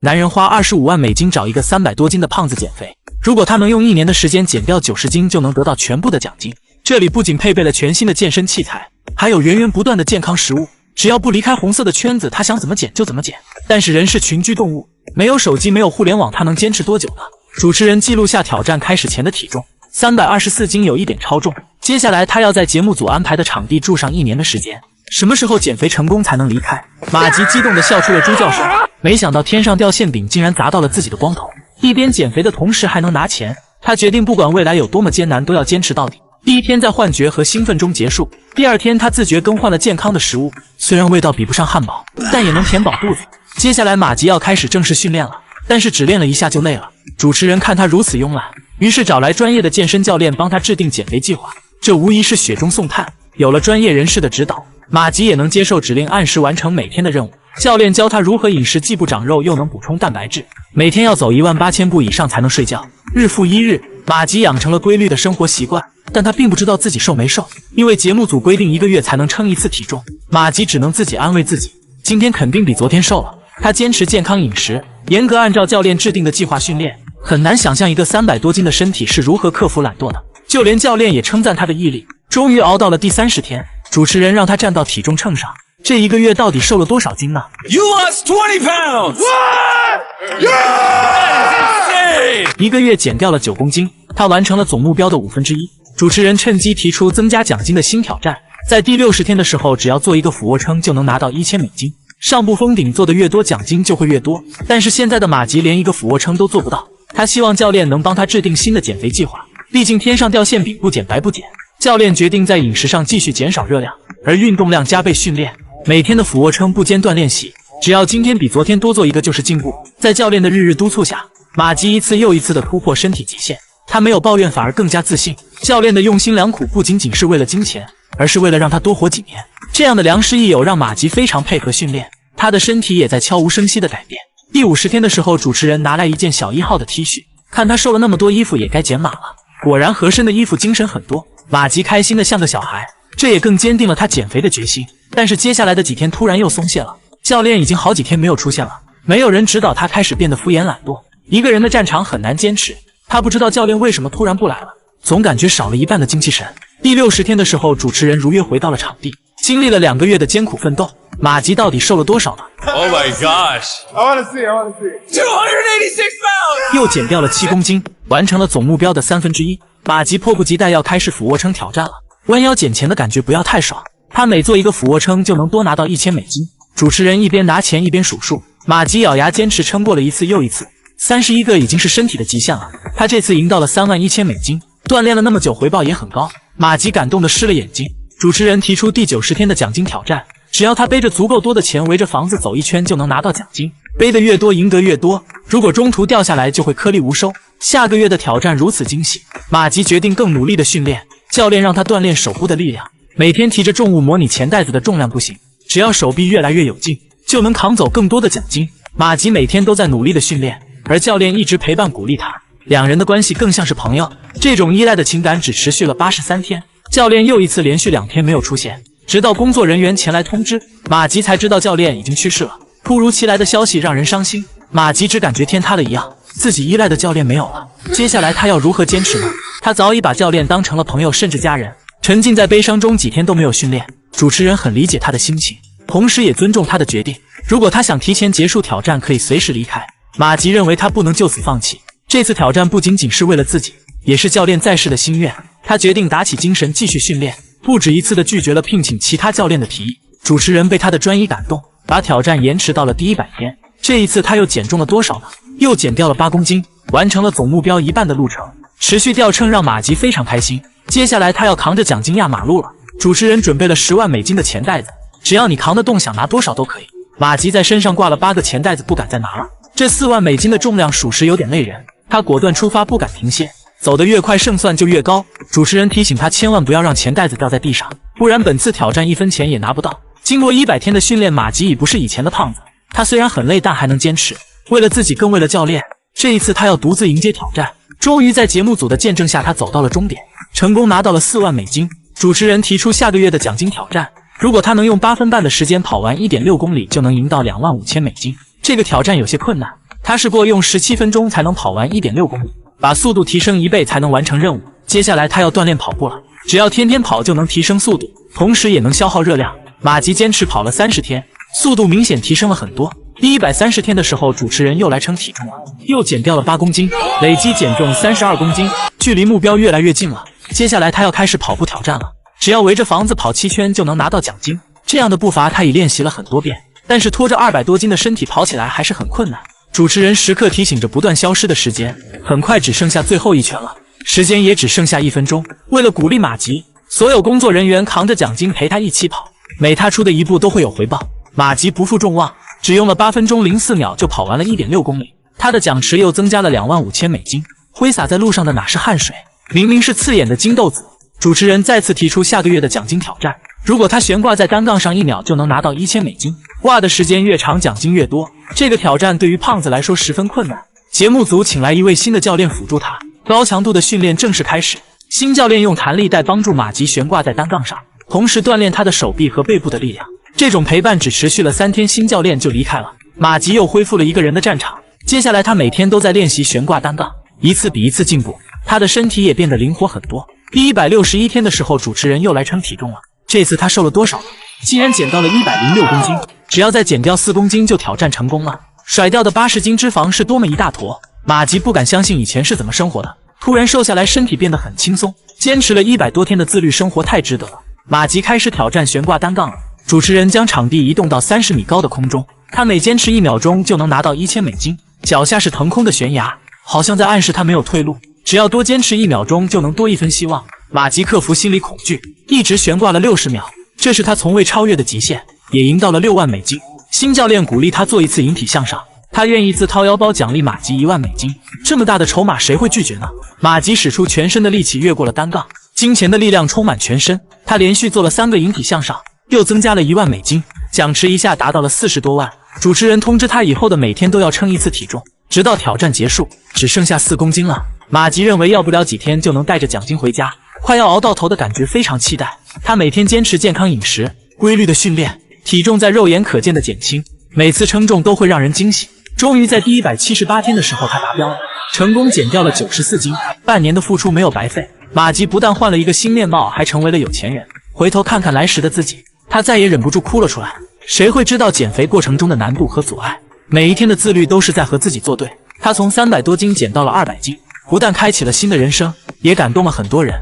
男人花25万美金找一个300多斤的胖子减肥，如果他能用1年的时间减掉90斤，就能得到全部的奖金。这里不仅配备了全新的健身器材，还有源源不断的健康食物。只要不离开红色的圈子，他想怎么减就怎么减。但是人是群居动物，没有手机，没有互联网，他能坚持多久呢？主持人记录下挑战开始前的体重，324斤，有一点超重。接下来他要在节目组安排的场地住上1年的时间。什么时候减肥成功才能离开？马吉激动地笑出了猪叫声，没想到天上掉馅饼竟然砸到了自己的光头。一边减肥的同时还能拿钱，他决定不管未来有多么艰难，都要坚持到底。第一天在幻觉和兴奋中结束，第二天他自觉更换了健康的食物，虽然味道比不上汉堡，但也能填饱肚子。接下来马吉要开始正式训练了，但是只练了一下就累了。主持人看他如此慵懒，于是找来专业的健身教练帮他制定减肥计划。这无疑是雪中送炭，有了专业人士的指导，马吉也能接受指令，按时完成每天的任务。教练教他如何饮食既不长肉又能补充蛋白质，每天要走18000步以上才能睡觉。日复一日，马吉养成了规律的生活习惯，但他并不知道自己瘦没瘦，因为节目组规定1个月才能称一次体重。马吉只能自己安慰自己，今天肯定比昨天瘦了。他坚持健康饮食，严格按照教练制定的计划训练。很难想象一个300多斤的身体是如何克服懒惰的，就连教练也称赞他的毅力。终于熬到了第30天，主持人让他站到体重秤上，这1个月到底瘦了多少斤呢？ You lost 20 pounds! What? Yeah! 1个月减掉了9公斤，他完成了总目标的1/5。主持人趁机提出增加奖金的新挑战，在第60天的时候，只要做一个俯卧撑就能拿到1000美金。上不封顶，做的越多奖金就会越多。但是现在的马吉连一个俯卧撑都做不到，他希望教练能帮他制定新的减肥计划。毕竟天上掉馅饼，不减白不减。教练决定在饮食上继续减少热量，而运动量加倍训练，每天的俯卧撑不间断练习，只要今天比昨天多做一个就是进步。在教练的日日督促下，马吉一次又一次的突破身体极限，他没有抱怨，反而更加自信。教练的用心良苦不仅仅是为了金钱，而是为了让他多活几年。这样的良师益友让马吉非常配合训练，他的身体也在悄无声息的改变。第50天的时候，主持人拿来一件小1号的 T 恤，看他瘦了那么多，衣服也该减码了。果然合身的衣服精神很多，马吉开心的像个小孩，这也更坚定了他减肥的决心。但是接下来的几天突然又松懈了，教练已经好几天没有出现了，没有人指导他，开始变得敷衍懒惰。一个人的战场很难坚持，他不知道教练为什么突然不来了，总感觉少了一半的精气神。第60天的时候，主持人如约回到了场地，经历了2个月的艰苦奋斗，马吉到底瘦了多少呢？ Oh my gosh! I wanna see. 286 pounds! 又减掉了7公斤，完成了总目标的1/3。马吉迫不及待要开始俯卧撑挑战了。弯腰捡钱的感觉不要太爽，他每做一个俯卧撑就能多拿到1000美金。主持人一边拿钱一边数数，马吉咬牙坚持撑过了一次又一次，31个已经是身体的极限了。他这次赢到了31000美金，锻炼了那么久，回报也很高。马吉感动的湿了眼睛。主持人提出第90天的奖金挑战，只要他背着足够多的钱围着房子走一圈就能拿到奖金，背得越多赢得越多，如果中途掉下来就会颗粒无收。下个月的挑战如此惊喜，马吉决定更努力的训练。教练让他锻炼手部的力量，每天提着重物模拟钱袋子的重量不行，只要手臂越来越有劲，就能扛走更多的奖金。马吉每天都在努力的训练，而教练一直陪伴鼓励他，两人的关系更像是朋友。这种依赖的情感只持续了83天，教练又一次连续2天没有出现，直到工作人员前来通知，马吉才知道教练已经去世了。突如其来的消息让人伤心，马吉只感觉天塌了一样，自己依赖的教练没有了，接下来他要如何坚持呢？他早已把教练当成了朋友甚至家人，沉浸在悲伤中几天都没有训练。主持人很理解他的心情，同时也尊重他的决定，如果他想提前结束挑战可以随时离开。马吉认为他不能就此放弃，这次挑战不仅仅是为了自己，也是教练在世的心愿。他决定打起精神继续训练，不止一次的拒绝了聘请其他教练的提议。主持人被他的专一感动，把挑战延迟到了第100天。这一次他又减重了多少呢？又减掉了8公斤，完成了总目标1半的路程。持续吊秤让马吉非常开心，接下来他要扛着奖金压马路了。主持人准备了10万美金的钱袋子，只要你扛得动，想拿多少都可以。马吉在身上挂了8个钱袋子，不敢再拿了。这4万美金的重量属实有点累人，他果断出发，不敢停歇，走得越快胜算就越高。主持人提醒他千万不要让钱袋子掉在地上，不然本次挑战1分钱也拿不到。经过100天的训练，马吉已不是以前的胖子，他虽然很累，但还能坚持。为了自己，更为了教练，这一次他要独自迎接挑战。终于在节目组的见证下，他走到了终点，成功拿到了4万美金。主持人提出下个月的奖金挑战，如果他能用8分半的时间跑完1.6公里，就能赢到25000美金。这个挑战有些困难，他试过用17分钟才能跑完 1.6 公里，把速度提升1倍才能完成任务。接下来他要锻炼跑步了，只要天天跑就能提升速度，同时也能消耗热量。马吉坚持跑了30天，速度明显提升了很多。第130天的时候，主持人又来称体重了，又减掉了8公斤，累计减重32公斤，距离目标越来越近了。接下来他要开始跑步挑战了，只要围着房子跑7圈就能拿到奖金。这样的步伐他已练习了很多遍，但是拖着200多斤的身体跑起来还是很困难。主持人时刻提醒着不断消失的时间，很快只剩下最后1圈了，时间也只剩下1分钟。为了鼓励马吉，所有工作人员扛着奖金陪他一起跑，每踏出的一步都会有回报。马吉不负众望，只用了8分钟04秒就跑完了 1.6 公里，他的奖池又增加了25000美金。挥洒在路上的哪是汗水，明明是刺眼的金豆子。主持人再次提出下个月的奖金挑战，如果他悬挂在单杠上1秒就能拿到1000美金，挂的时间越长奖金越多。这个挑战对于胖子来说十分困难，节目组请来一位新的教练辅助他，高强度的训练正式开始。新教练用弹力带帮助马吉悬挂在单杠上，同时锻炼他的手臂和背部的力量。这种陪伴只持续了3天，新教练就离开了，马吉又恢复了一个人的战场。接下来他每天都在练习悬挂单杠，一次比一次进步，他的身体也变得灵活很多。第161天的时候，主持人又来称体重了，这次他瘦了多少呢？竟然减到了106公斤，只要再减掉4公斤就挑战成功了。甩掉的80斤脂肪是多么一大坨，马吉不敢相信以前是怎么生活的，突然瘦下来身体变得很轻松。坚持了100多天的自律生活太值得了。马吉开始挑战悬挂单杠了，主持人将场地移动到30米高的空中，他每坚持1秒钟就能拿到1000美金。脚下是腾空的悬崖，好像在暗示他没有退路，只要多坚持1秒钟就能多1分希望。马吉克服心理恐惧，一直悬挂了60秒，这是他从未超越的极限，也赢到了6万美金。新教练鼓励他做一次引体向上，他愿意自掏腰包奖励马吉1万美金。这么大的筹码谁会拒绝呢？马吉使出全身的力气越过了单杠，金钱的力量充满全身，他连续做了3个引体向上，又增加了1万美金，奖池一下达到了40多万。主持人通知他以后的每天都要称一次体重，直到挑战结束，只剩下4公斤了。马吉认为要不了几天就能带着奖金回家，快要熬到头的感觉非常期待。他每天坚持健康饮食，规律的训练，体重在肉眼可见的减轻，每次称重都会让人惊喜。终于在第178天的时候他达标了，成功减掉了94斤，半年的付出没有白费。马吉不但换了一个新面貌，还成为了有钱人。回头看看来时的自己，他再也忍不住哭了出来。谁会知道减肥过程中的难度和阻碍，每一天的自律都是在和自己作对。他从300多斤减到了200斤，不但开启了新的人生，也感动了很多人。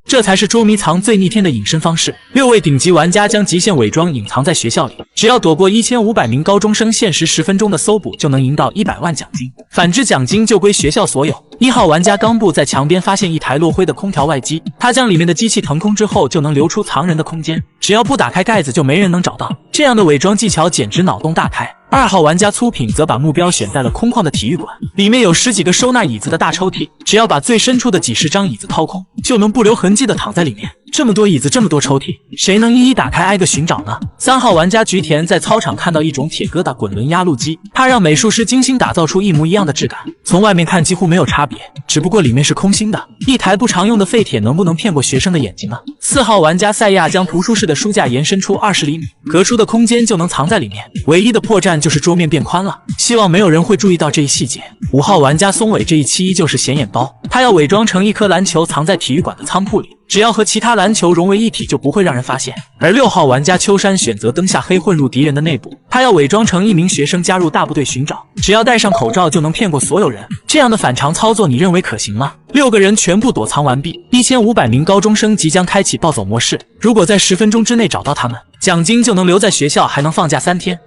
这才是捉迷藏最逆天的隐身方式。6位顶级玩家将极限伪装隐藏在学校里，只要躲过1500名高中生限时10分钟的搜捕，就能赢到100万奖金，反之奖金就归学校所有。1号玩家冈布在墙边发现一台落灰的空调外机，他将里面的机器腾空之后就能留出藏人的空间，只要不打开盖子就没人能找到。这样的伪装技巧简直脑洞大开。2号玩家粗品则把目标选在了空旷的体育馆，里面有10几个收纳椅子的大抽屉，只要把最深处的几十张椅子掏空，就能不留痕迹的躺在里面。这么多椅子，这么多抽屉，谁能一一打开挨个寻找呢？3号玩家菊田在操场看到一种铁疙瘩滚轮压路机，他让美术师精心打造出一模一样的质感，从外面看几乎没有差别，只不过里面是空心的。一台不常用的废铁能不能骗过学生的眼睛呢？4号玩家赛亚将图书室的书架延伸出20厘米，隔出的空间就能藏在里面，唯一的破绽就是桌面变宽了，希望没有人会注意到这一细节。5号玩家松尾这一期依旧是显眼包，他要伪装成一颗篮球藏在体育馆的仓库里，只要和其他篮球融为一体就不会让人发现。而6号玩家秋山选择灯下黑混入敌人的内部，他要伪装成一名学生加入大部队寻找，只要戴上口罩就能骗过所有人。这样的反常操作你认为可行吗？6个人全部躲藏完毕，1500名高中生即将开启暴走模式，如果在10分钟之内找到他们，奖金就能留在学校，还能放假3天。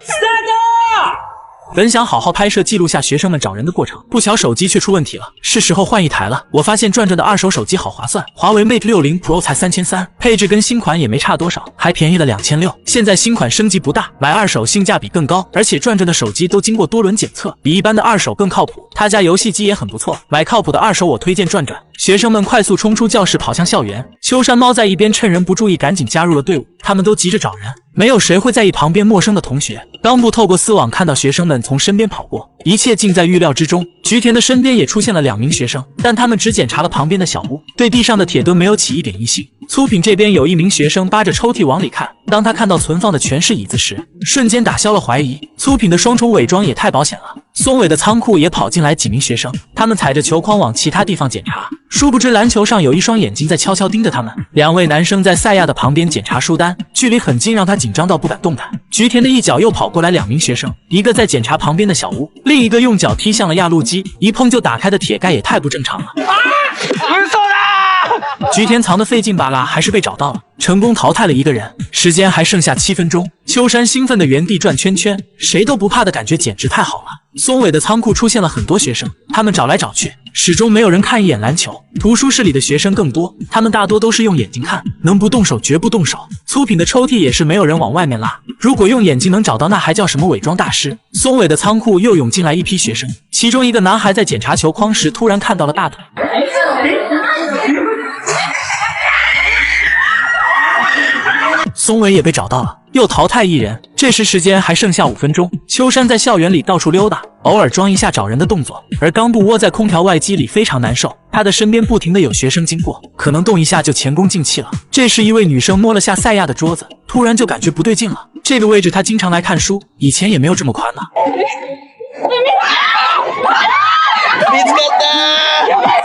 本想好好拍摄记录下学生们找人的过程，不巧手机却出问题了，是时候换一台了。我发现转转的二手手机好划算，华为 Mate 60 Pro 才3300，配置跟新款也没差多少，还便宜了2600。现在新款升级不大，买二手性价比更高，而且转转的手机都经过多轮检测，比一般的二手更靠谱。他家游戏机也很不错，买靠谱的二手我推荐转转。学生们快速冲出教室跑向校园，秋山猫在一边趁人不注意赶紧加入了队伍，他们都急着找人，没有谁会在意旁边陌生的同学。冈部透过丝网看到学生们从身边跑过，一切尽在预料之中。菊田的身边也出现了2名学生，但他们只检查了旁边的小屋，对地上的铁墩没有起一点疑心。粗品这边有一名学生扒着抽屉往里看，当他看到存放的全是椅子时，瞬间打消了怀疑。粗品的双重伪装也太保险了，松尾的仓库也跑进来几名学生，他们踩着球筐往其他地方检查，殊不知篮球上有一双眼睛在悄悄盯着他们。两位男生在赛亚的旁边检查书单，距离很近，让他紧张到不敢动弹。菊田的一脚又跑过来两名学生，一个在检查旁边的小屋，另一个用脚踢向了压路机，一碰就打开的铁盖也太不正常了。菊田藏得费劲巴拉，还是被找到了，成功淘汰了一个人。时间还剩下7分钟，秋山兴奋的原地转圈圈，谁都不怕的感觉简直太好了。松尾的仓库出现了很多学生，他们找来找去，始终没有人看一眼篮球。图书室里的学生更多，他们大多都是用眼睛看，能不动手绝不动手。粗品的抽屉也是没有人往外面拉，如果用眼睛能找到，那还叫什么伪装大师？松尾的仓库又涌进来一批学生，其中一个男孩在检查球筐时突然看到了大腿。松尾也被找到了，又淘汰一人。这时时间还剩下5分钟，秋山在校园里到处溜达，偶尔装一下找人的动作，而冈部窝在空调外机里非常难受，他的身边不停的有学生经过，可能动一下就前功尽弃了。这时一位女生摸了下赛亚的桌子，突然就感觉不对劲了，这个位置她经常来看书，以前也没有这么宽呢。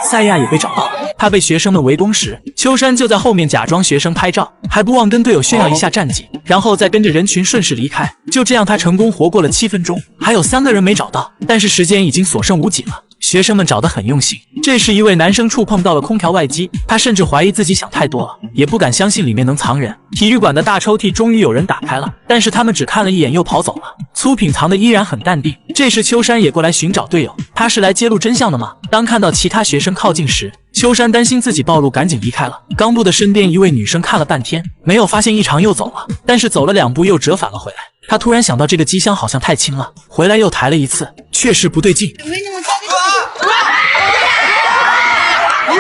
赛亚也被找到了，他被学生们围攻时，秋山就在后面假装学生拍照，还不忘跟队友炫耀一下战绩，然后再跟着人群顺势离开。就这样他成功活过了7分钟，还有3个人没找到，但是时间已经所剩无几了。学生们找得很用心，这时一位男生触碰到了空调外机，他甚至怀疑自己想太多了，也不敢相信里面能藏人。体育馆的大抽屉终于有人打开了，但是他们只看了一眼又跑走了。粗品藏的依然很淡定，这时秋山也过来寻找队友，他是来揭露真相的吗？当看到其他学生靠近时，秋山担心自己暴露，赶紧离开了。冈部的身边一位女生看了半天，没有发现异常又走了，但是走了2步又折返了回来。他突然想到这个机箱好像太轻了，回来又抬了一次，确实不对劲。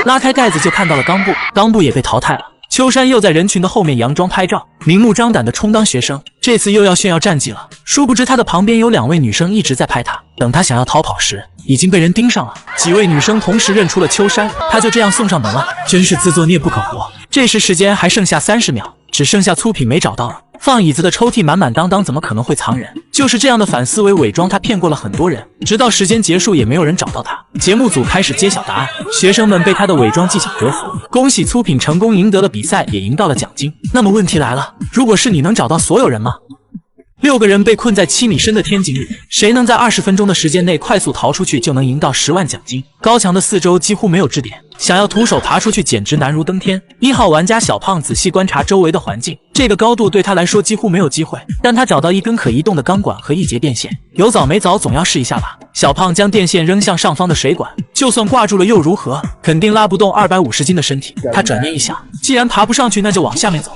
拉开盖子就看到了冈部，冈部也被淘汰了。秋山又在人群的后面佯装拍照，明目张胆的充当学生，这次又要炫耀战绩了。殊不知他的旁边有2位女生一直在拍他，等他想要逃跑时，已经被人盯上了。几位女生同时认出了秋山，他就这样送上门了，真是自作孽不可活。这时时间还剩下30秒，只剩下粗品没找到了。放椅子的抽屉满满当当，怎么可能会藏人？就是这样的反思维伪装，他骗过了很多人，直到时间结束也没有人找到他。节目组开始揭晓答案，学生们被他的伪装技巧折服。恭喜粗品成功赢得了比赛，也赢到了奖金。那么问题来了，如果是你，能找到所有人吗？6个人被困在7米深的天井里，谁能在20分钟的时间内快速逃出去，就能赢到10万奖金。高墙的四周几乎没有支点，想要徒手爬出去简直难如登天。1号玩家小胖仔细观察周围的环境，这个高度对他来说几乎没有机会，但他找到一根可移动的钢管和一节电线，有早没早总要试一下吧。小胖将电线扔向上方的水管，就算挂住了又如何，肯定拉不动250斤的身体。他转念一想，既然爬不上去，那就往下面走。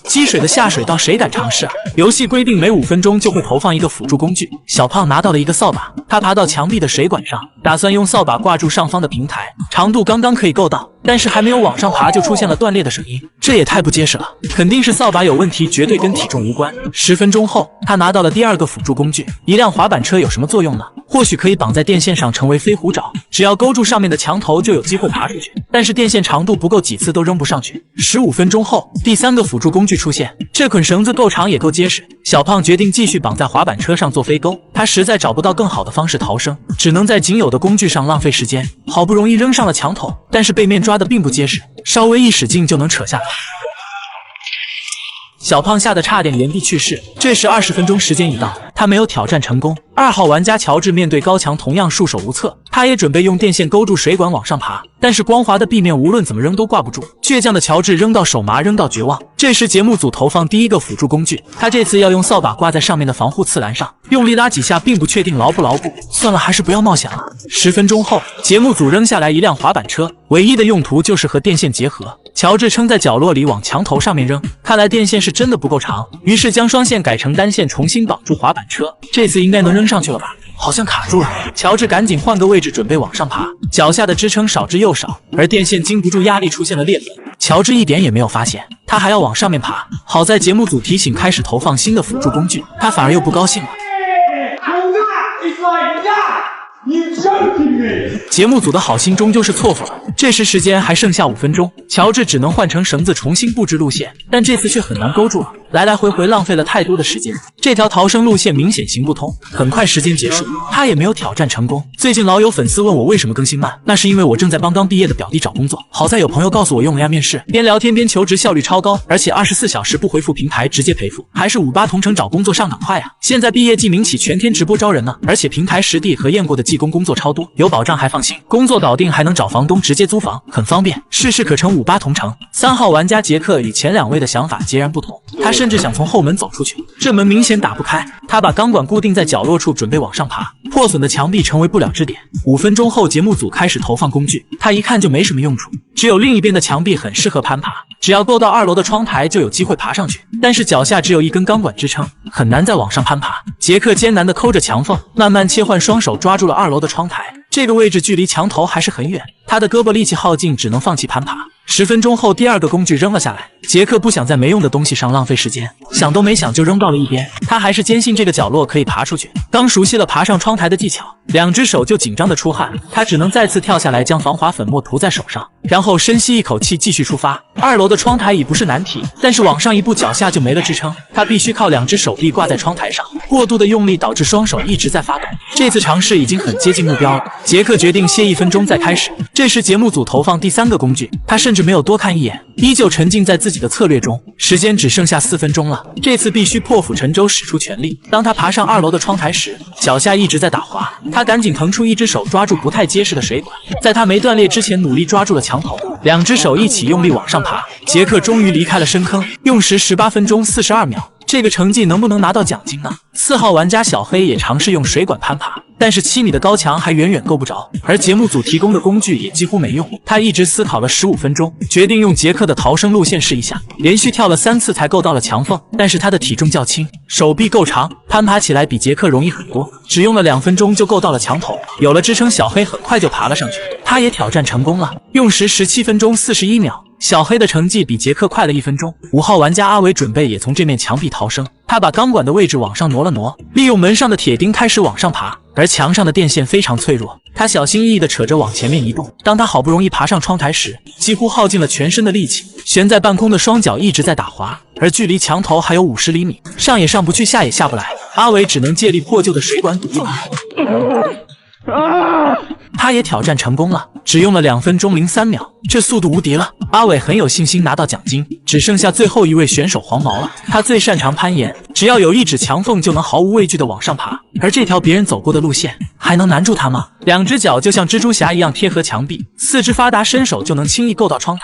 积水的下水道谁敢尝试啊？游戏规定每5分钟就会投放一个辅助工具，小胖拿到了一个扫把，他爬到墙壁的水管上，打算用扫把挂住上方的平台，长度刚刚可以够到，但是还没有往上爬就出现了断裂的声音，这也太不结实了，肯定是扫把有问题，绝对跟体重无关。10分钟后，他拿到了第2个辅助工具，一辆滑板车有什么作用呢？或许可以绑在电线上成为飞虎爪，只要勾住上面的墙头就有机会爬出去，但是电线长度不够，几次都扔不上去。15分钟后，第3个辅助工具出现，这捆绳子够长也够结实，小胖决定继续绑在滑板车上做飞钩，他实在找不到更好的方式逃生，只能在仅有的工具上浪费时间，好不容易扔上了墙头，但是背面抓的并不结实，稍微一使劲就能扯下来。小胖吓得差点原地去世。这时20分钟时间已到，他没有挑战成功。2号玩家乔治面对高墙同样束手无策，他也准备用电线勾住水管往上爬，但是光滑的壁面无论怎么扔都挂不住。倔强的乔治扔到手麻，扔到绝望。这时节目组投放第1个辅助工具，他这次要用扫把挂在上面的防护刺栏上，用力拉几下并不确定牢不牢固，算了，还是不要冒险了。10分钟后，节目组扔下来一辆滑板车，唯一的用途就是和电线结合。乔治撑在角落里往墙头上面扔，看来电线是真的不够长，于是将双线改成单线，重新绑住滑板车，这次应该能扔上去了吧？好像卡住了。乔治赶紧换个位置准备往上爬，脚下的支撑少之又少，而电线经不住压力出现了裂痕。乔治一点也没有发现，他还要往上面爬。好在节目组提醒开始投放新的辅助工具，他反而又不高兴了。节目组的好心终究是错付了。这时时间还剩下5分钟，乔治只能换成绳子重新布置路线，但这次却很难勾住了。来来回回浪费了太多的时间。这条逃生路线明显行不通，很快时间结束，他也没有挑战成功。最近老有粉丝问我为什么更新慢，那是因为我正在帮刚毕业的表弟找工作，好在有朋友告诉我用了呀面试，边聊天边求职效率超高，而且24小时不回复平台直接赔付，还是58同城找工作上岗快啊！现在毕业季民企全天直播招人呢，而且平台实地和验过的技工工作超多，有保障还放心，工作搞定还能找房东直接租房，很方便，事事可成58同城。3号玩家杰克与前2位的想法截然不同，他甚至想从后门走出去，这门明显打不开，他把钢管固定在角落处准备往上爬，破损的墙壁成为不了之点。5分钟后节目组开始投放工具，他一看就没什么用处，只有另一边的墙壁很适合攀爬，只要够到2楼的窗台就有机会爬上去，但是脚下只有一根钢管支撑，很难再往上攀爬。杰克艰难地抠着墙缝，慢慢切换双手抓住了2楼的窗台，这个位置距离墙头还是很远，他的胳膊力气耗尽，只能放弃攀爬。10分钟后，第2个工具扔了下来，杰克不想在没用的东西上浪费时间，想都没想就扔到了一边。他还是坚信这个角落可以爬出去。刚熟悉了爬上窗台的技巧，2只手就紧张的出汗，他只能再次跳下来，将防滑粉末涂在手上，然后深吸一口气，继续出发。2楼的窗台已不是难题，但是往上一步，脚下就没了支撑，他必须靠2只手臂挂在窗台上。过度的用力导致双手一直在发抖。这次尝试已经很接近目标了，杰克决定歇1分钟再开始。这时节目组投放第3个工具，他甚至没有多看一眼，依旧沉浸在自己的策略中。时间只剩下4分钟了，这次必须破釜沉舟，使出全力。当他爬上2楼的窗台时，脚下一直在打滑，他赶紧腾出1只手抓住不太结实的水管，在他没断裂之前努力抓住了墙头，2只手一起用力往上爬。杰克终于离开了深坑，用时18分钟42秒。这个成绩能不能拿到奖金呢？4号玩家小黑也尝试用水管攀爬，但是7米的高墙还远远够不着，而节目组提供的工具也几乎没用。他一直思考了15分钟，决定用杰克的逃生路线试一下，连续跳了3次才够到了墙缝，但是他的体重较轻，手臂够长，攀爬起来比杰克容易很多，只用了2分钟就够到了墙头。有了支撑，小黑很快就爬了上去，他也挑战成功了，用时17分钟41秒。小黑的成绩比杰克快了1分钟。5号玩家阿伟准备也从这面墙壁逃生，他把钢管的位置往上挪了挪，利用门上的铁钉开始往上爬，而墙上的电线非常脆弱，他小心翼翼地扯着往前面移动。当他好不容易爬上窗台时，几乎耗尽了全身的力气，悬在半空的双脚一直在打滑，而距离墙头还有50厘米，上也上不去，下也下不来。阿伟只能借力破旧的水管堵住。他也挑战成功了，只用了2分钟03秒，这速度无敌了。阿伟很有信心拿到奖金，只剩下最后一位选手黄毛了。他最擅长攀岩，只要有1指墙缝就能毫无畏惧地往上爬，而这条别人走过的路线还能难住他吗？2只脚就像蜘蛛侠一样贴合墙壁，4只发达伸手就能轻易够到窗台。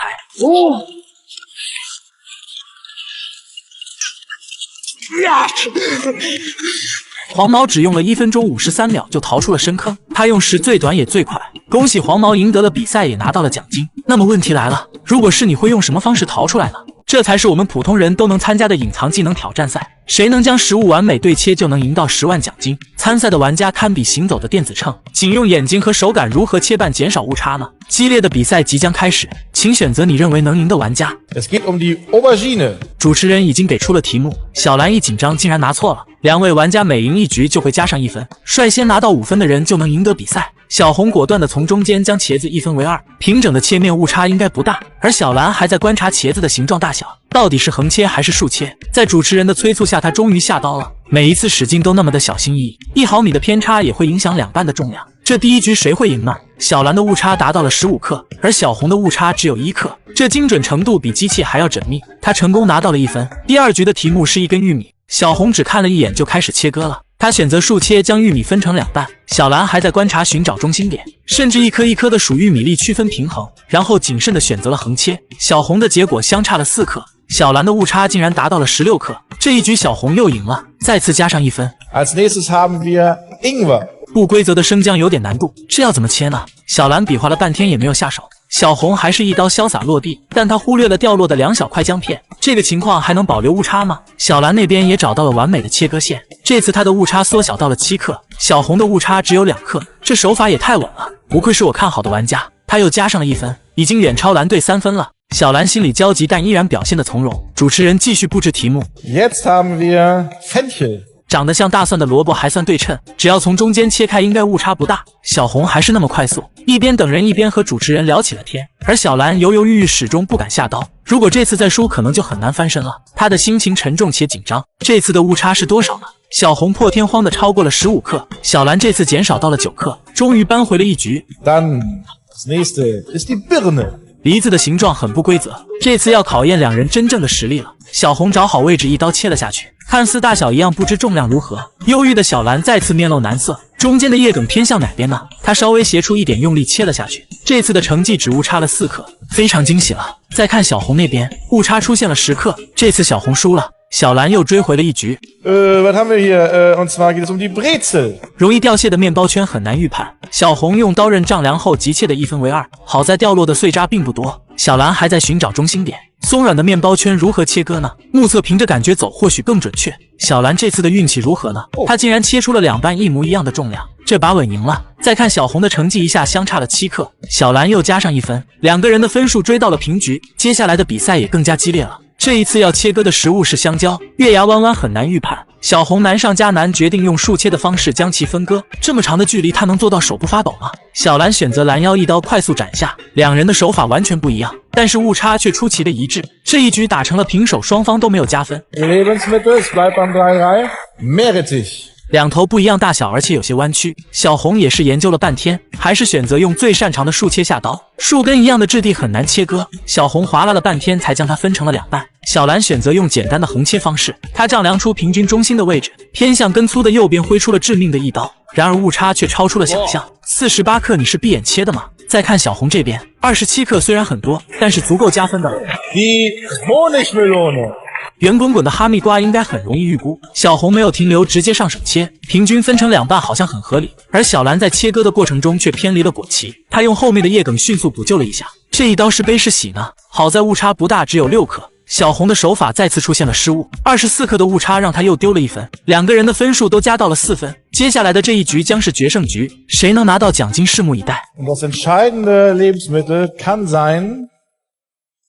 黄毛只用了1分钟53秒就逃出了深坑，他用时最短也最快。恭喜黄毛赢得了比赛，也拿到了奖金。那么问题来了，如果是你会用什么方式逃出来呢？这才是我们普通人都能参加的隐藏技能挑战赛，谁能将食物完美对切就能赢到10万奖金。参赛的玩家堪比行走的电子秤，仅用眼睛和手感如何切半减少误差呢？激烈的比赛即将开始，请选择你认为能赢的玩家。Es geht die Aubergine。主持人已经给出了题目，小兰一紧张竟然拿错了。2位玩家每赢1局就会加上1分，率先拿到5分的人就能赢得比赛。小红果断地从中间将茄子1分为2，平整的切面误差应该不大，而小兰还在观察茄子的形状大小，到底是横切还是竖切。在主持人的催促下，他终于下刀了，每一次使劲都那么的小心翼翼，1毫米的偏差也会影响2半的重量。这第1局谁会赢呢？小兰的误差达到了15克，而小红的误差只有1克，这精准程度比机器还要缜密，他成功拿到了1分。第2局的题目是1根玉米，小红只看了一眼就开始切割了，他选择竖切将玉米分成2半，小兰还在观察寻找中心点，甚至一颗一颗的数玉米粒区分平衡，然后谨慎地选择了横切。小红的结果相差了4克，小兰的误差竟然达到了16克，这一局小红又赢了，再次加上1分。Als nächstes haben wir Ingwer。不规则的生姜有点难度，这要怎么切呢？小兰比划了半天也没有下手，小红还是一刀潇洒落地，但她忽略了掉落的2小块姜片。这个情况还能保留误差吗？小兰那边也找到了完美的切割线，这次她的误差缩小到了7克，小红的误差只有2克，这手法也太稳了，不愧是我看好的玩家。他又加上了1分，已经远超蓝队3分了。小兰心里焦急，但依然表现得从容。主持人继续布置题目。Jetzt haben wir Fenchel。长得像大蒜的萝卜还算对称，只要从中间切开，应该误差不大。小红还是那么快速，一边等人一边和主持人聊起了天。而小兰犹犹豫豫，始终不敢下刀。如果这次再输，可能就很难翻身了。她的心情沉重且紧张。这次的误差是多少呢？小红破天荒的超过了15克，小兰这次减少到了9克，终于扳回了一局。Dann, das nächste ist die Birne. 梨子的形状很不规则，这次要考验两人真正的实力了。小红找好位置，一刀切了下去，看似大小一样，不知重量如何。忧郁的小兰再次面露难色，中间的叶梗偏向哪边呢？她稍微斜出一点，用力切了下去。这次的成绩只误差了4克，非常惊喜了。再看小红那边，误差出现了10克，这次小红输了。小兰又追回了一局。Was haben wir hier? Und zwar geht es die Brezel. 容易掉屑的面包圈很难预判。小红用刀刃丈量后急切的1分为2，好在掉落的碎渣并不多。小兰还在寻找中心点，松软的面包圈如何切割呢？目测凭着感觉走或许更准确。小兰这次的运气如何呢？她竟然切出了2半一模一样的重量，这把稳赢了。再看小红的成绩，一下相差了7克，小兰又加上1分，两个人的分数追到了平局。接下来的比赛也更加激烈了。这一次要切割的食物是香蕉，月牙弯弯很难预判。小红难上加难，决定用竖切的方式将其分割。这么长的距离，她能做到手不发抖吗？小兰选择拦腰一刀快速斩下，两人的手法完全不一样，但是误差却出奇的一致。这一局打成了平手，双方都没有加分。Lebensmittel, es bleibt beim 3-3. Meerrettich. 两头不一样大小，而且有些弯曲。小红也是研究了半天，还是选择用最擅长的竖切下刀。树根一样的质地很难切割，小红划拉了半天才将它分成了2半。小兰选择用简单的横切方式，她丈量出平均中心的位置，偏向根粗的右边挥出了致命的一刀。然而误差却超出了想象，48克，你是闭眼切的吗？再看小红这边，27克虽然很多，但是足够加分的。Die Honigmelone. 圆滚滚的哈密瓜应该很容易预估，小红没有停留，直接上手切，平均分成2半好像很合理。而小兰在切割的过程中却偏离了果期，她用后面的叶梗迅速补救了一下。这一刀是悲是喜呢？好在误差不大，只有6克。小红的手法再次出现了失误，24克的误差让她又丢了1分，两个人的分数都加到了4分。接下来的这一局将是决胜局，谁能拿到奖金，拭目以待。Und das entscheidende Lebensmittel kann sein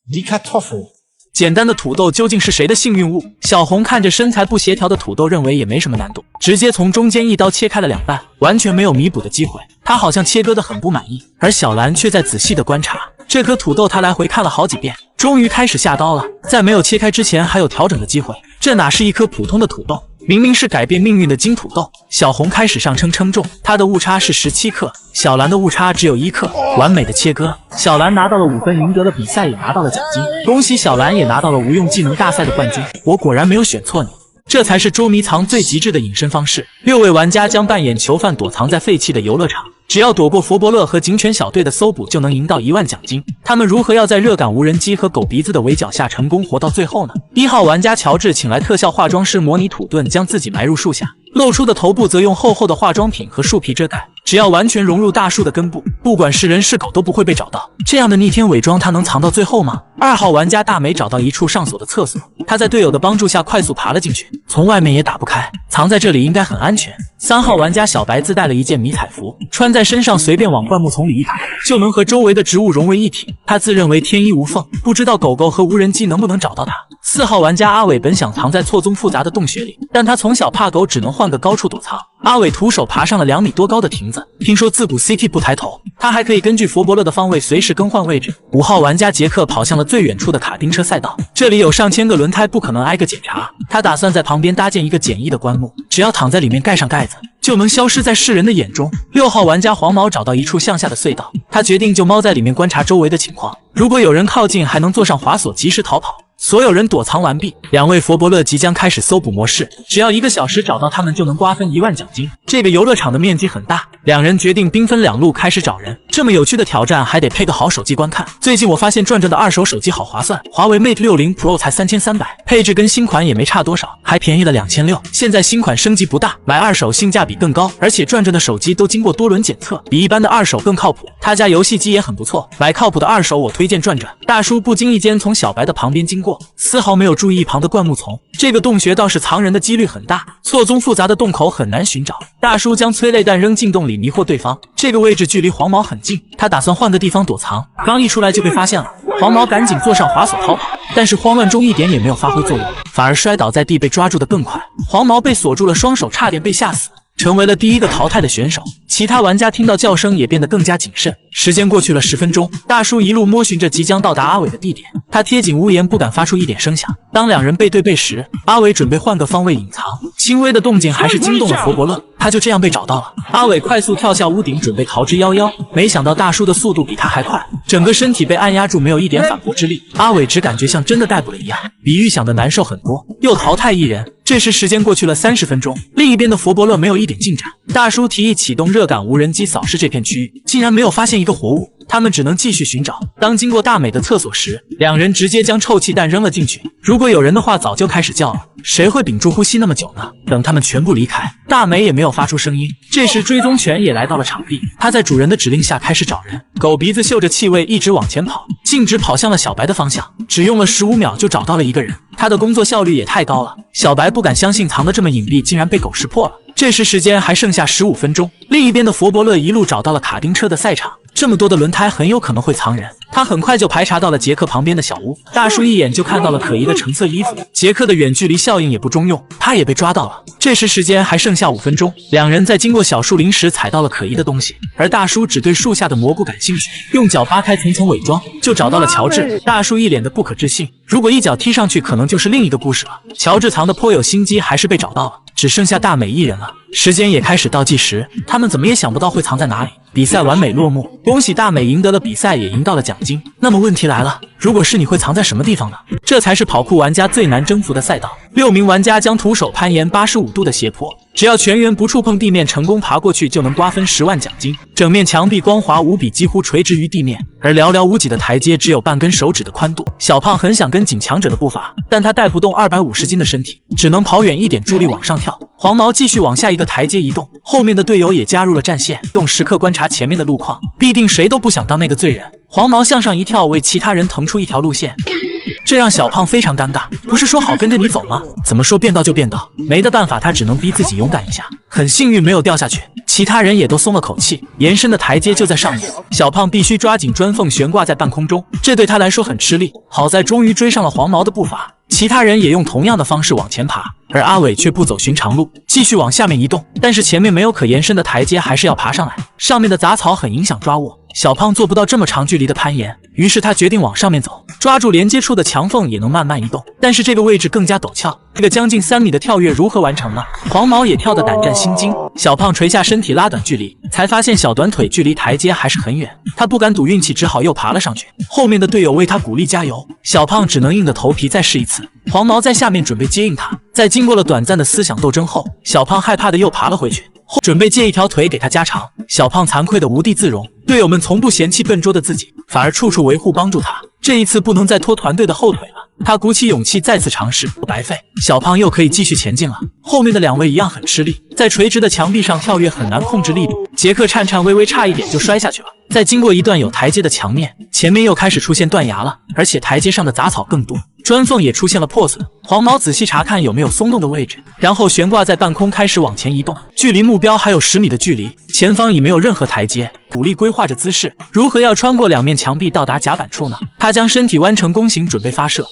die Kartoffel. 简单的土豆究竟是谁的幸运物？小红看着身材不协调的土豆，认为也没什么难度，直接从中间一刀切开了2半，完全没有弥补的机会。她好像切割得很不满意，而小兰却在仔细的观察这颗土豆，她来回看了好几遍，终于开始下刀了。在没有切开之前还有调整的机会，这哪是一颗普通的土豆，明明是改变命运的金土豆。小红开始上称称重，她的误差是17克，小兰的误差只有1克，完美的切割。小兰拿到了5分，赢得了比赛，也拿到了奖金。恭喜小兰也拿到了无用技能大赛的冠军。我果然没有选错你。这才是捉迷藏最极致的隐身方式。6位玩家将扮演囚犯，躲藏在废弃的游乐场。只要躲过佛伯勒和警犬小队的搜捕，就能赢到1万奖金。他们如何要在热感无人机和狗鼻子的围剿下成功活到最后呢？1号玩家乔治请来特效化妆师模拟土遁，将自己埋入树下，露出的头部则用厚厚的化妆品和树皮遮盖。只要完全融入大树的根部，不管是人是狗都不会被找到。这样的逆天伪装，他能藏到最后吗？2号玩家大美找到一处上锁的厕所，他在队友的帮助下快速爬了进去，从外面也打不开，藏在这里应该很安全。3号玩家小白自带了一件迷彩服，穿在身上随便往灌木丛里一躺，就能和周围的植物融为一体。他自认为天衣无缝，不知道狗狗和无人机能不能找到他。4号玩家阿伟本想藏在错综复杂的洞穴里，但他从小怕狗，只能换个高处躲藏。阿伟徒手爬上了2米多高的亭子，听说自古 CT 不抬头，他还可以根据佛伯勒的方位随时更换位置。5号玩家杰克跑向了最远处的卡丁车赛道，这里有上千个轮胎，不可能挨个检查。他打算在旁边搭建一个简易的棺木，只要躺在里面盖上盖子，就能消失在世人的眼中。6号玩家黄毛找到一处向下的隧道，他决定就猫在里面观察周围的情况，如果有人靠近，还能坐上滑索及时逃跑。所有人躲藏完毕，2位佛伯勒即将开始搜捕模式，只要1个小时找到他们就能瓜分1万奖金。这个游乐场的面积很大，两人决定兵分2路开始找人。这么有趣的挑战还得配个好手机观看。最近我发现转转的2手手机好划算，华为 Mate 60 Pro 才3300，配置跟新款也没差多少，还便宜了2600。现在新款升级不大，买2手性价比更高，而且转转的手机都经过多轮检测，比一般的2手更靠谱。他家游戏机也很不错，买靠谱的2手我推荐转转。大叔不经意间从小白的旁边经过，丝毫没有注意一旁的灌木丛。这个洞穴倒是藏人的几率很大，错综复杂的洞口很难寻找。大叔将催泪弹扔进洞里迷惑对方，这个位置距离黄毛很近。进，他打算换个地方躲藏，刚一出来就被发现了。黄毛赶紧坐上滑索逃跑，但是慌乱中一点也没有发挥作用，反而摔倒在地被抓住的更快。黄毛被锁住了双手，差点被吓死，成为了第一个淘汰的选手。其他玩家听到叫声也变得更加谨慎。时间过去了10分钟，大叔一路摸寻着即将到达阿伟的地点，他贴紧屋檐，不敢发出一点声响。当两人背对背时，阿伟准备换个方位隐藏，轻微的动静还是惊动了佛伯勒，他就这样被找到了。阿伟快速跳下屋顶，准备逃之夭夭，没想到大叔的速度比他还快，整个身体被按压住，没有一点反驳之力。阿伟只感觉像真的逮捕了一样，比预想的难受很多，又淘汰一人。这时时间过去了30分钟，另一边的佛伯勒没有一点进展。大叔提议启动热感无人机扫视这片区域，竟然没有发现一个活物，他们只能继续寻找。当经过大美的厕所时，两人直接将臭气弹扔了进去。如果有人的话，早就开始叫了，谁会屏住呼吸那么久呢？等他们全部离开，大美也没有发出声音。这时追踪犬也来到了场地，他在主人的指令下开始找人。狗鼻子嗅着气味，一直往前跑，径直跑向了小白的方向，只用了15秒就找到了一个人。他的工作效率也太高了，小白不敢相信藏得这么隐蔽，竟然被狗识破了。这时时间还剩下15分钟，另一边的佛伯勒一路找到了卡丁车的赛场，这么多的轮胎很有可能会藏人。他很快就排查到了杰克旁边的小屋，大叔一眼就看到了可疑的橙色衣服。杰克的远距离效应也不中用，他也被抓到了。这时时间还剩下5分钟，两人在经过小树林时踩到了可疑的东西，而大叔只对树下的蘑菇感兴趣，用脚扒开层层伪装，就找到了乔治。大叔一脸的不可置信，如果一脚踢上去，可能就是另一个故事了。乔治藏得颇有心机，还是被找到了，只剩下大美一人了。时间也开始倒计时，他们怎么也想不到会藏在哪里。比赛完美落幕，恭喜大美赢得了比赛，也赢到了奖金。那么问题来了，如果是你会藏在什么地方呢？这才是跑酷玩家最难征服的赛道。6名玩家将徒手攀岩85度的斜坡，只要全员不触碰地面成功爬过去，就能瓜分10万奖金。整面墙壁光滑无比，几乎垂直于地面，而寥寥无几的台阶只有半根手指的宽度。小胖很想跟紧强者的步伐，但他带不动250斤的身体，只能跑远一点助力往上跳。黄毛继续往下一个台阶移动，后面的队友也加入了战线，用时刻观察前面的路况，必定谁都不想当那个罪人。黄毛向上一跳，为其他人腾出一条路线，这让小胖非常尴尬。不是说好跟着你走吗？怎么说变道就变道？没的办法，他只能逼自己勇敢一下。很幸运没有掉下去，其他人也都松了口气。延伸的台阶就在上面，小胖必须抓紧砖缝悬挂在半空中，这对他来说很吃力。好在终于追上了黄毛的步伐，其他人也用同样的方式往前爬，而阿伟却不走寻常路，继续往下面移动。但是前面没有可延伸的台阶，还是要爬上来，上面的杂草很影响抓握。小胖做不到这么长距离的攀岩，于是他决定往上面走，抓住连接处的墙缝也能慢慢移动。但是这个位置更加陡峭，这个将近3米的跳跃如何完成呢？黄毛也跳得胆战心惊。小胖垂下身体拉短距离，才发现小短腿距离台阶还是很远，他不敢赌运气，只好又爬了上去。后面的队友为他鼓励加油，小胖只能硬着头皮再试一次。黄毛在下面准备接应他，在经过了短暂的思想斗争后，小胖害怕的又爬了回去，准备借一条腿给他加长。小胖惭愧的无地自容，队友们从不嫌弃笨拙的自己，反而处处维护帮助他。这一次不能再拖团队的后腿了，他鼓起勇气再次尝试，不白费，小胖又可以继续前进了。后面的2位一样很吃力，在垂直的墙壁上跳跃很难控制力度，杰克颤颤巍巍，差一点就摔下去了。在经过一段有台阶的墙面，前面又开始出现断崖了，而且台阶上的杂草更多，砖缝也出现了破损。黄毛仔细查看有没有松动的位置，然后悬挂在半空开始往前移动，距离目标还有10米的距离，前方已没有任何台阶，鼓励规划着姿势，如何要穿过2面墙壁到达甲板处呢？他将身体弯成弓形，准备发射。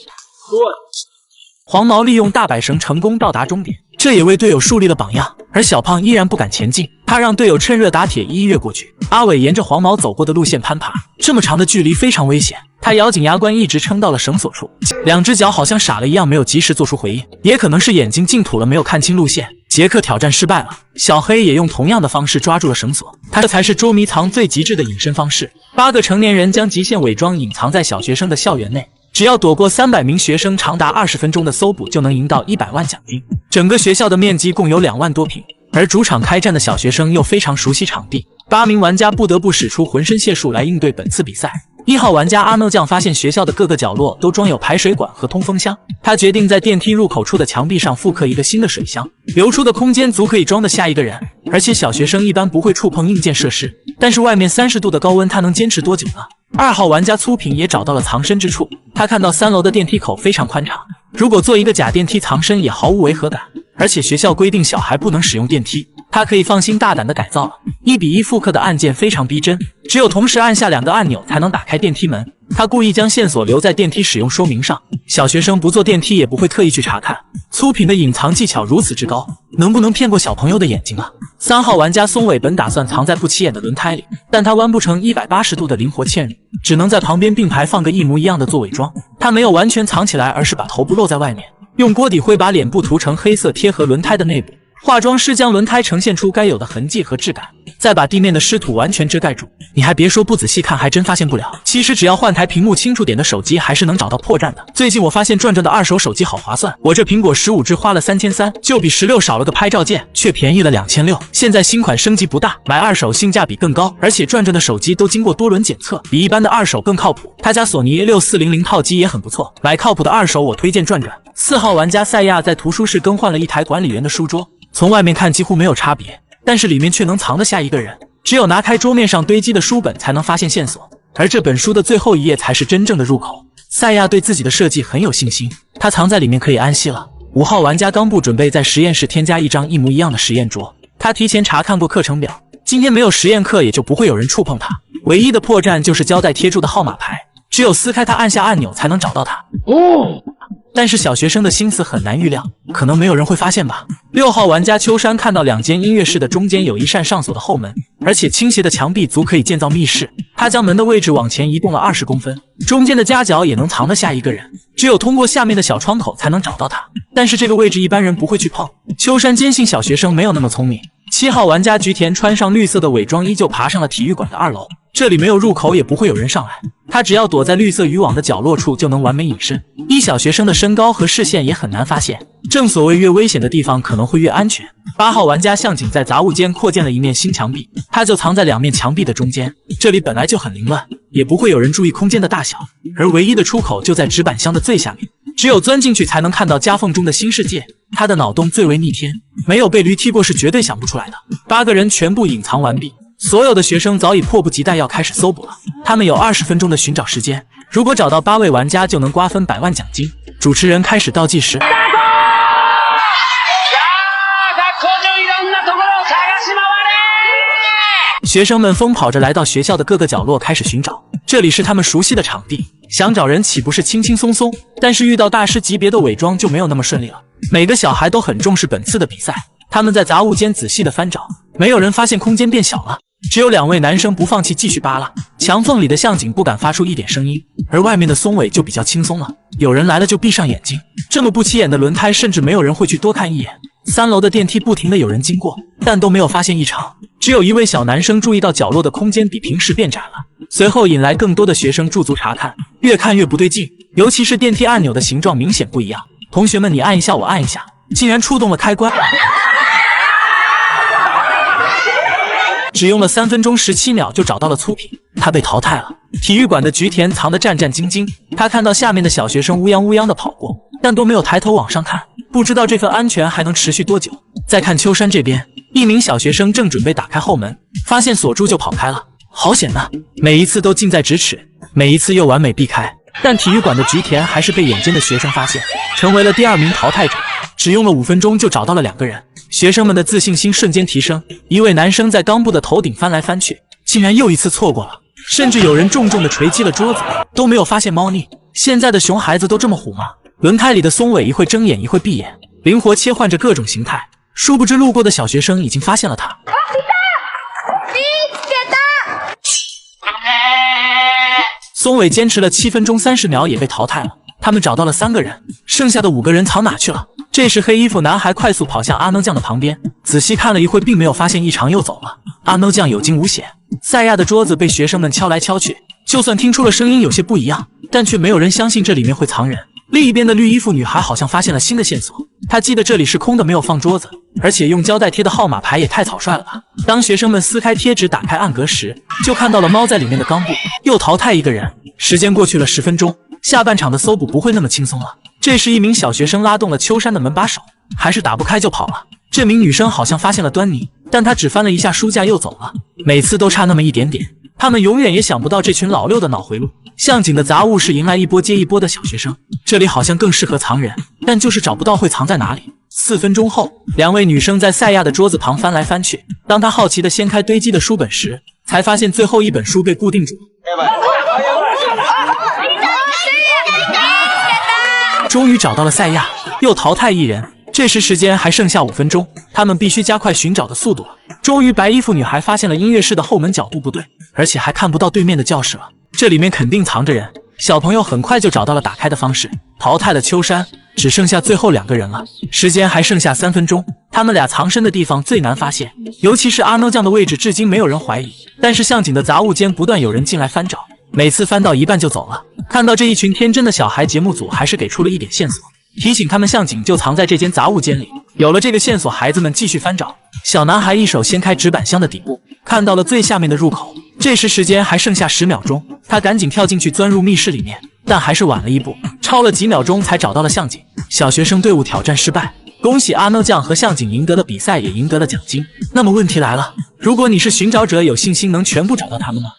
黄毛利用大摆绳成功到达终点，这也为队友树立了榜样。而小胖依然不敢前进，他让队友趁热打铁，一一越过去。阿伟沿着黄毛走过的路线攀爬，这么长的距离非常危险，他咬紧牙关一直撑到了绳索处，2只脚好像傻了一样，没有及时做出回应，也可能是眼睛进土了，没有看清路线。杰克挑战失败了，小黑也用同样的方式抓住了绳索，这才是捉迷藏最极致的隐身方式。8个成年人将极限伪装隐藏在小学生的校园内，只要躲过300名学生长达20分钟的搜捕，就能赢到100万奖金。整个学校的面积共有2万多平，而主场开战的小学生又非常熟悉场地，8名玩家不得不使出浑身解数来应对本次比赛。1号玩家阿诺酱发现学校的各个角落都装有排水管和通风箱，他决定在电梯入口处的墙壁上复刻一个新的水箱，留出的空间足可以装得下一个人。而且小学生一般不会触碰硬件设施，但是外面30度的高温，他能坚持多久呢？2号玩家粗品也找到了藏身之处，他看到3楼的电梯口非常宽敞，如果做一个假电梯藏身也毫无违和感。而且学校规定小孩不能使用电梯，他可以放心大胆的改造了。1:1复刻的按键非常逼真，只有同时按下2个按钮才能打开电梯门。他故意将线索留在电梯使用说明上，小学生不坐电梯也不会特意去查看。粗品的隐藏技巧如此之高，能不能骗过小朋友的眼睛啊？3号玩家松尾本打算藏在不起眼的轮胎里，但他弯不成180度的灵活嵌入，只能在旁边并排放个一模一样的做伪装。他没有完全藏起来，而是把头部露在外面，用锅底灰把脸部涂成黑色贴合轮胎的内部。化妆师将轮胎呈现出该有的痕迹和质感，再把地面的湿土完全遮盖住。你还别说，不仔细看还真发现不了。其实只要换台屏幕清楚点的手机，还是能找到破绽的。最近我发现转转的二手手机好划算，我这苹果15支花了3300，就比16少了个拍照键，却便宜了2600。现在新款升级不大，买二手性价比更高，而且转转的手机都经过多轮检测，比一般的二手更靠谱。他家索尼6400套机也很不错，买靠谱的二手我推荐转转。4号玩家赛亚在图书室更换了一台管理员的书桌。从外面看几乎没有差别，但是里面却能藏得下一个人。只有拿开桌面上堆积的书本才能发现线索，而这本书的最后一页才是真正的入口。赛亚对自己的设计很有信心，他藏在里面可以安息了。5号玩家刚布准备在实验室添加一张一模一样的实验桌，他提前查看过课程表，今天没有实验课也就不会有人触碰它。唯一的破绽就是胶带贴住的号码牌，只有撕开它按下按钮才能找到它。但是小学生的心思很难预料，可能没有人会发现吧。6号玩家秋山看到2间音乐室的中间有一扇上锁的后门，而且倾斜的墙壁足可以建造密室。他将门的位置往前移动了20公分，中间的夹角也能藏得下一个人，只有通过下面的小窗口才能找到他。但是这个位置一般人不会去碰。秋山坚信小学生没有那么聪明。7号玩家菊田穿上绿色的伪装衣，就爬上了体育馆的2楼。这里没有入口，也不会有人上来，他只要躲在绿色渔网的角落处就能完美隐身。依小学生的身高和视线也很难发现，正所谓越危险的地方可能会越安全。8号玩家向井在杂物间扩建了一面新墙壁，他就藏在2面墙壁的中间，这里本来就很凌乱，也不会有人注意空间的大小，而唯一的出口就在纸板箱的最下面，只有钻进去才能看到夹缝中的新世界。他的脑洞最为逆天，没有被驴踢过是绝对想不出来的。8个人全部隐藏完毕，所有的学生早已迫不及待要开始搜捕了，他们有20分钟的寻找时间，如果找到8位玩家就能瓜分100万奖金。主持人开始倒计时。学生们疯跑着来到学校的各个角落开始寻找，这里是他们熟悉的场地，想找人岂不是轻轻松松？但是遇到大师级别的伪装就没有那么顺利了。每个小孩都很重视本次的比赛，他们在杂物间仔细的翻找，没有人发现空间变小了，只有2位男生不放弃继续扒拉。墙缝里的向井不敢发出一点声音，而外面的松尾就比较轻松了，有人来了就闭上眼睛。这么不起眼的轮胎甚至没有人会去多看一眼。3楼的电梯不停的有人经过，但都没有发现异常，只有一位小男生注意到角落的空间比平时变窄了，随后引来更多的学生驻足查看，越看越不对劲，尤其是电梯按钮的形状明显不一样。同学们，你按一下我按一下，竟然触动了开关。只用了3分钟17秒就找到了粗品，他被淘汰了。体育馆的菊田藏得战战兢兢，他看到下面的小学生乌泱乌泱的跑过，但都没有抬头往上看，不知道这份安全还能持续多久。再看秋山这边，一名小学生正准备打开后门，发现锁住就跑开了，好险呐！每一次都近在咫尺，每一次又完美避开。但体育馆的菊田还是被眼尖的学生发现，成为了第2名淘汰者。只用了5分钟就找到了2个人，学生们的自信心瞬间提升。一位男生在冈部的头顶翻来翻去，竟然又一次错过了，甚至有人重重的锤击了桌子，都没有发现猫腻。现在的熊孩子都这么虎吗？轮胎里的松尾一会睁眼一会闭眼，灵活切换着各种形态。殊不知路过的小学生已经发现了他。松尾坚持了7分钟30秒也被淘汰了。他们找到了3个人，剩下的5个人藏哪去了？这时黑衣服男孩快速跑向阿诺酱的旁边，仔细看了一会并没有发现异常又走了。阿诺酱有惊无险。赛亚的桌子被学生们敲来敲去，就算听出了声音有些不一样，但却没有人相信这里面会藏人。另一边的绿衣服女孩好像发现了新的线索，她记得这里是空的，没有放桌子，而且用胶带贴的号码牌也太草率了吧。当学生们撕开贴纸打开暗格时，就看到了猫在里面的冈部，又淘汰1个人。时间过去了10分钟，下半场的搜捕不会那么轻松了。这时一名小学生拉动了秋山的门把手，还是打不开就跑了。这名女生好像发现了端倪，但她只翻了一下书架又走了，每次都差那么一点点。他们永远也想不到这群老六的脑回路。向井的杂物室迎来一波接一波的小学生，这里好像更适合藏人，但就是找不到会藏在哪里。4分钟后，两位女生在赛亚的桌子旁翻来翻去。当她好奇地掀开堆积的书本时，才发现最后一本书被固定住。终于找到了赛亚，又淘汰一人。这时时间还剩下5分钟，他们必须加快寻找的速度了。终于，白衣服女孩发现了音乐室的后门角度不对，而且还看不到对面的教室了，这里面肯定藏着人。小朋友很快就找到了打开的方式，淘汰了秋山，只剩下最后2个人了。时间还剩下3分钟，他们俩藏身的地方最难发现，尤其是阿诺酱的位置，至今没有人怀疑。但是向井的杂物间不断有人进来翻找，每次翻到一半就走了。看到这一群天真的小孩，节目组还是给出了一点线索，提醒他们向井就藏在这间杂物间里。有了这个线索，孩子们继续翻找。小男孩一手掀开纸板箱的底部，看到了最下面的入口。这时时间还剩下10秒钟，他赶紧跳进去钻入密室里面，但还是晚了一步，超了几秒钟才找到了向井。小学生队伍挑战失败，恭喜阿诺酱和向井赢得了比赛，也赢得了奖金。那么问题来了，如果你是寻找者，有信心能全部找到他们吗？